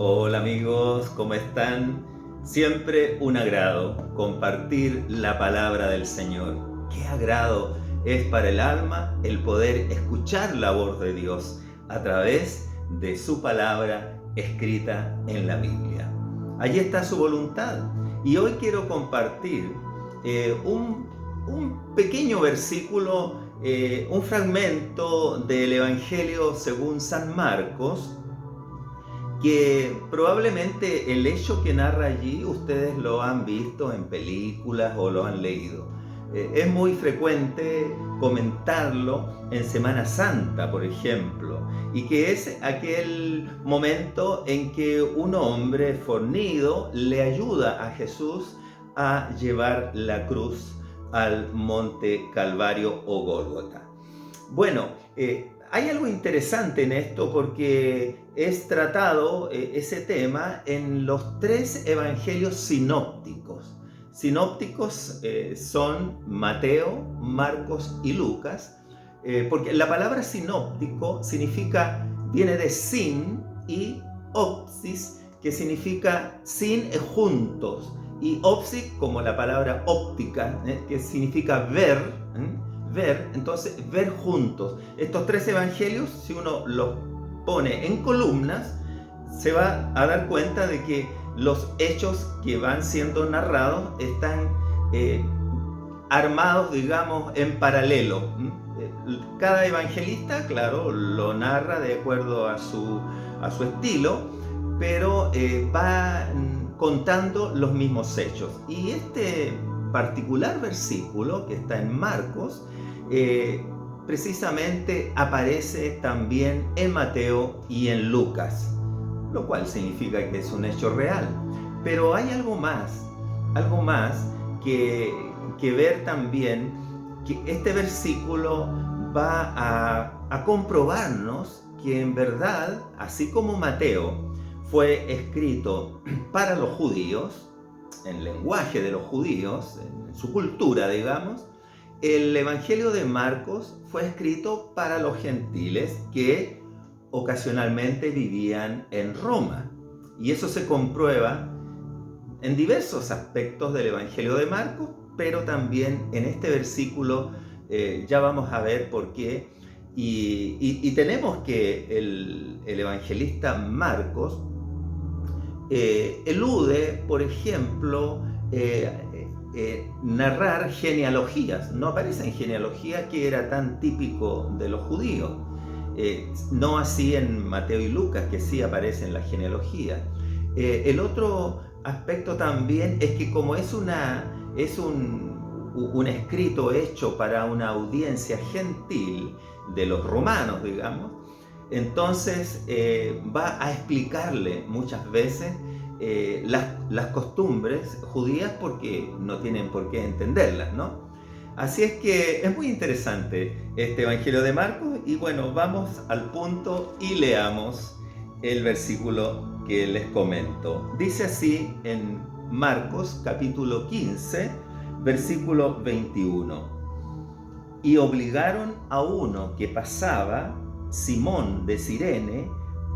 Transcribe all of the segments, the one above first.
Hola amigos, ¿cómo están? Siempre un agrado compartir la palabra del Señor. Qué agrado es para el alma el poder escuchar la voz de Dios a través de su palabra escrita en la Biblia. Allí está su voluntad. Y hoy quiero compartir un pequeño versículo, un fragmento del Evangelio según San Marcos, que probablemente el hecho que narra allí ustedes lo han visto en películas o lo han leído. Es muy frecuente comentarlo en Semana Santa, por ejemplo, y que es aquel momento en que un hombre fornido le ayuda a Jesús a llevar la cruz al monte Calvario o Gólgota. Bueno, hay algo interesante en esto porque es tratado ese tema en los tres evangelios sinópticos. Sinópticos son Mateo, Marcos y Lucas, porque la palabra sinóptico viene de sin y opsis, que significa sin juntos, y opsis como la palabra óptica, que significa ver, entonces ver juntos. Estos tres evangelios, si uno los pone en columnas, se va a dar cuenta de que los hechos que van siendo narrados están armados, digamos, en paralelo. Cada evangelista, claro, lo narra de acuerdo a su estilo, pero va contando los mismos hechos. Y este particular versículo que está en Marcos, precisamente aparece también en Mateo y en Lucas, lo cual significa que es un hecho real. Pero hay algo más que ver también, que este versículo va a comprobarnos que en verdad, así como Mateo fue escrito para los judíos, en lenguaje de los judíos, en su cultura, digamos, el Evangelio de Marcos fue escrito para los gentiles que ocasionalmente vivían en Roma. Y eso se comprueba en diversos aspectos del Evangelio de Marcos, pero también en este versículo ya vamos a ver por qué. Y tenemos que el evangelista Marcos elude, por ejemplo, narrar genealogías. No aparece en genealogía, que era tan típico de los judíos. No así en Mateo y Lucas, que sí aparece en la genealogía. El otro aspecto también es que como es un escrito hecho para una audiencia gentil de los romanos, digamos, entonces va a explicarle muchas veces las costumbres judías, porque no tienen por qué entenderlas, ¿no? Así es que es muy interesante este Evangelio de Marcos, y bueno, vamos al punto y leamos el versículo que les comento. Dice así en Marcos capítulo 15, versículo 21. Y obligaron a uno que pasaba, Simón de Cirene,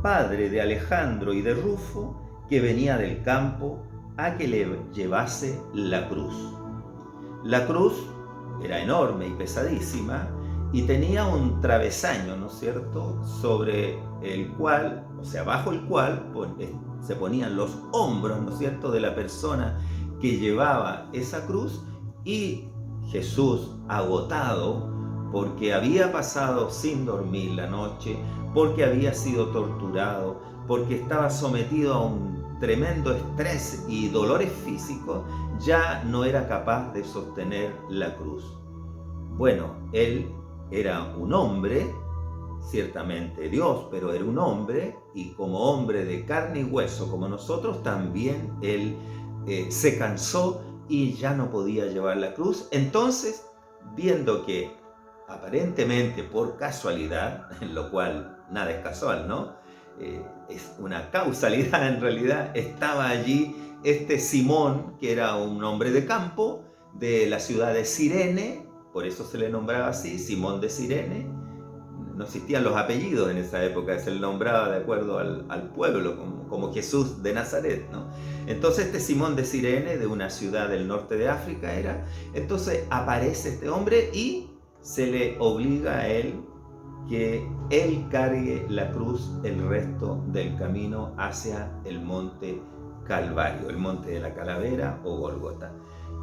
padre de Alejandro y de Rufo, que venía del campo, a que le llevase la cruz. La cruz era enorme y pesadísima, y tenía un travesaño, ¿no es cierto?, sobre el cual, o sea, bajo el cual se ponían los hombros, ¿no es cierto?, de la persona que llevaba esa cruz. Y Jesús, agotado, porque había pasado sin dormir la noche, porque había sido torturado, porque estaba sometido a un tremendo estrés y dolores físicos, ya no era capaz de sostener la cruz. Bueno, él era un hombre, ciertamente Dios, pero era un hombre, y como hombre de carne y hueso como nosotros, también él se cansó y ya no podía llevar la cruz. Entonces, viendo que aparentemente por casualidad, en lo cual nada es casual, ¿no? Es una causalidad en realidad, estaba allí este Simón, que era un hombre de campo de la ciudad de Cirene, por eso se le nombraba así, Simón de Cirene. no existían los apellidos en esa época, se le nombraba de acuerdo al pueblo, como Jesús de Nazaret, ¿no? Entonces este Simón de Cirene, de una ciudad del norte de África era, entonces aparece este hombre y se le obliga a él que él cargue la cruz el resto del camino hacia el monte Calvario, el monte de la Calavera o Gólgota.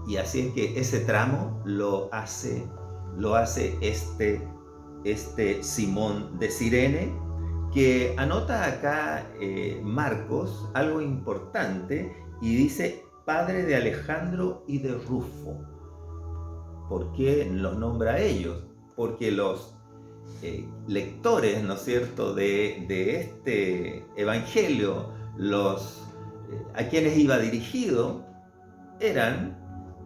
Y así es que ese tramo lo hace este Simón de Cirene, que anota acá Marcos algo importante y dice padre de Alejandro y de Rufo. ¿Por qué los nombra a ellos? Porque los lectores, ¿no es cierto?, de este evangelio, a quienes iba dirigido, eran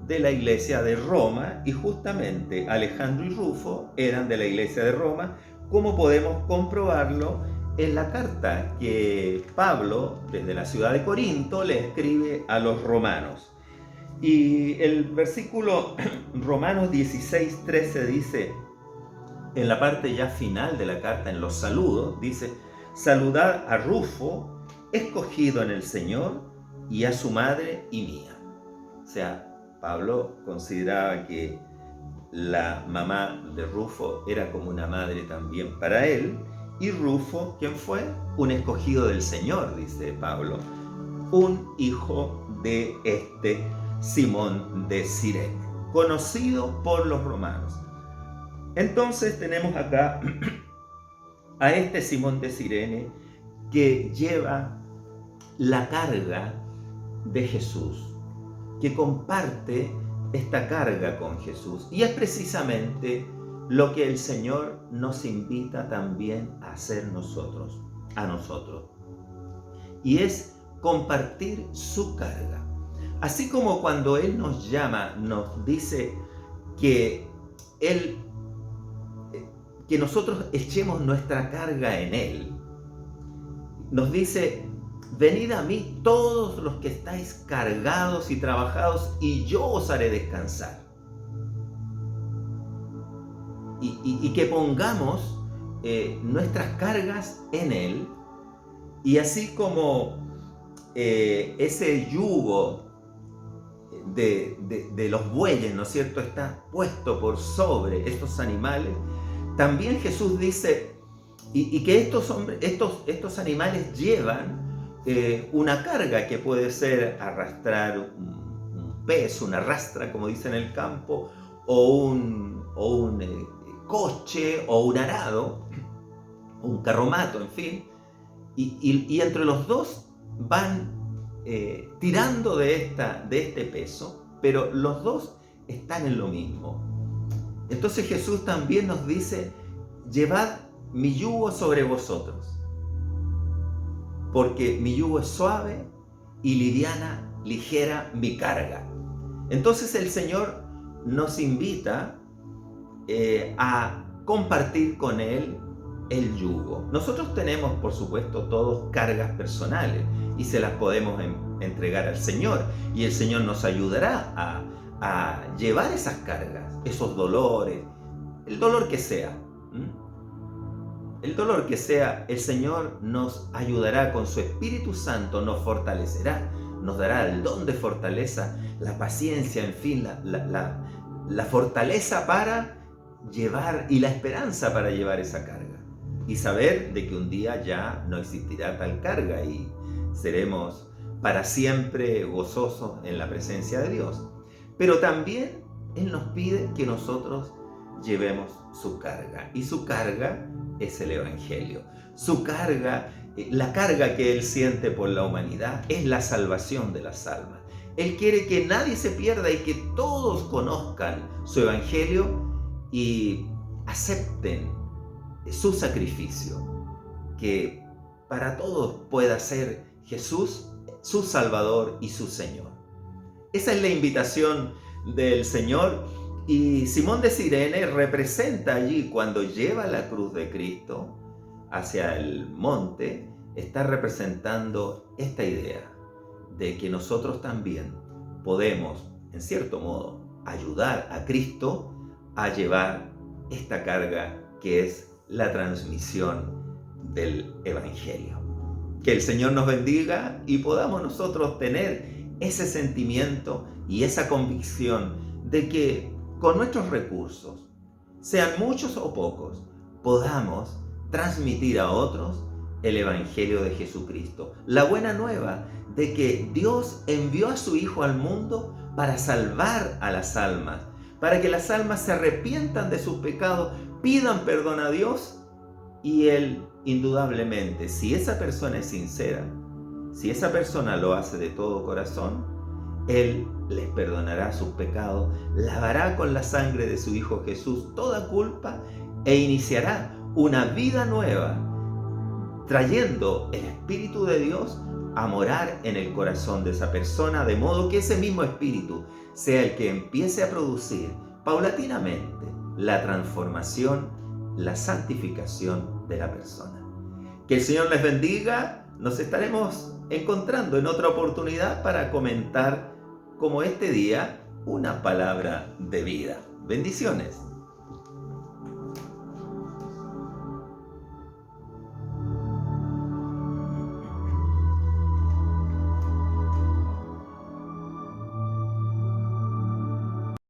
de la iglesia de Roma, y justamente Alejandro y Rufo eran de la iglesia de Roma, como podemos comprobarlo en la carta que Pablo, desde la ciudad de Corinto, le escribe a los romanos. Y el versículo Romanos 16:13 dice, en la parte ya final de la carta, en los saludos, dice: saludad a Rufo, escogido en el Señor, y a su madre y mía. O sea, Pablo consideraba que la mamá de Rufo era como una madre también para él, y Rufo, ¿quién fue? Un escogido del Señor, dice Pablo, un hijo de este Simón de Cirene, conocido por los romanos. Entonces tenemos acá a este Simón de Cirene que lleva la carga de Jesús, que comparte esta carga con Jesús. Y es precisamente lo que el Señor nos invita también a hacer a nosotros. Y es compartir su carga. Así como cuando Él nos llama, nos dice que nosotros echemos nuestra carga en Él. Nos dice: venid a mí todos los que estáis cargados y trabajados, y yo os haré descansar. Y que pongamos nuestras cargas en Él, y así como ese yugo de los bueyes, ¿no es cierto?, está puesto por sobre estos animales, también Jesús dice, y que estos animales llevan una carga que puede ser arrastrar un pez, una rastra, como dicen en el campo, o un coche, o un arado, un carromato, en fin, y entre los dos van tirando de este peso, pero los dos están en lo mismo. Entonces Jesús también nos dice: llevad mi yugo sobre vosotros, porque mi yugo es suave y ligera mi carga. Entonces el Señor nos invita a compartir con Él el yugo. Nosotros tenemos, por supuesto, todos cargas personales y se las podemos entregar al Señor, y el Señor nos ayudará a llevar esas cargas, esos dolores, el dolor que sea. El dolor que sea, el Señor nos ayudará con su Espíritu Santo, nos fortalecerá, nos dará el don de fortaleza, la paciencia, en fin, la fortaleza para llevar, y la esperanza para llevar esa carga. Y saber de que un día ya no existirá tal carga y seremos para siempre gozosos en la presencia de Dios. Pero también Él nos pide que nosotros llevemos su carga, y su carga es el Evangelio. Su carga, la carga que Él siente por la humanidad, es la salvación de las almas. Él quiere que nadie se pierda y que todos conozcan su Evangelio y acepten su sacrificio, que para todos pueda ser Jesús su Salvador y su Señor. Esa es la invitación del Señor. Y Simón de Cirene representa allí, cuando lleva la cruz de Cristo hacia el monte, está representando esta idea de que nosotros también podemos, en cierto modo, ayudar a Cristo a llevar esta carga que es la transmisión del Evangelio. Que el Señor nos bendiga y podamos nosotros tener ese sentimiento y esa convicción de que con nuestros recursos, sean muchos o pocos, podamos transmitir a otros el Evangelio de Jesucristo. La buena nueva de que Dios envió a su Hijo al mundo para salvar a las almas, para que las almas se arrepientan de sus pecados, pidan perdón a Dios y Él, indudablemente, si esa persona es sincera, si esa persona lo hace de todo corazón, Él les perdonará sus pecados, lavará con la sangre de su Hijo Jesús toda culpa e iniciará una vida nueva, trayendo el Espíritu de Dios a morar en el corazón de esa persona, de modo que ese mismo Espíritu sea el que empiece a producir paulatinamente la transformación, la santificación de la persona. Que el Señor les bendiga. Nos estaremos encontrando en otra oportunidad para comentar, como este día, una palabra de vida. Bendiciones.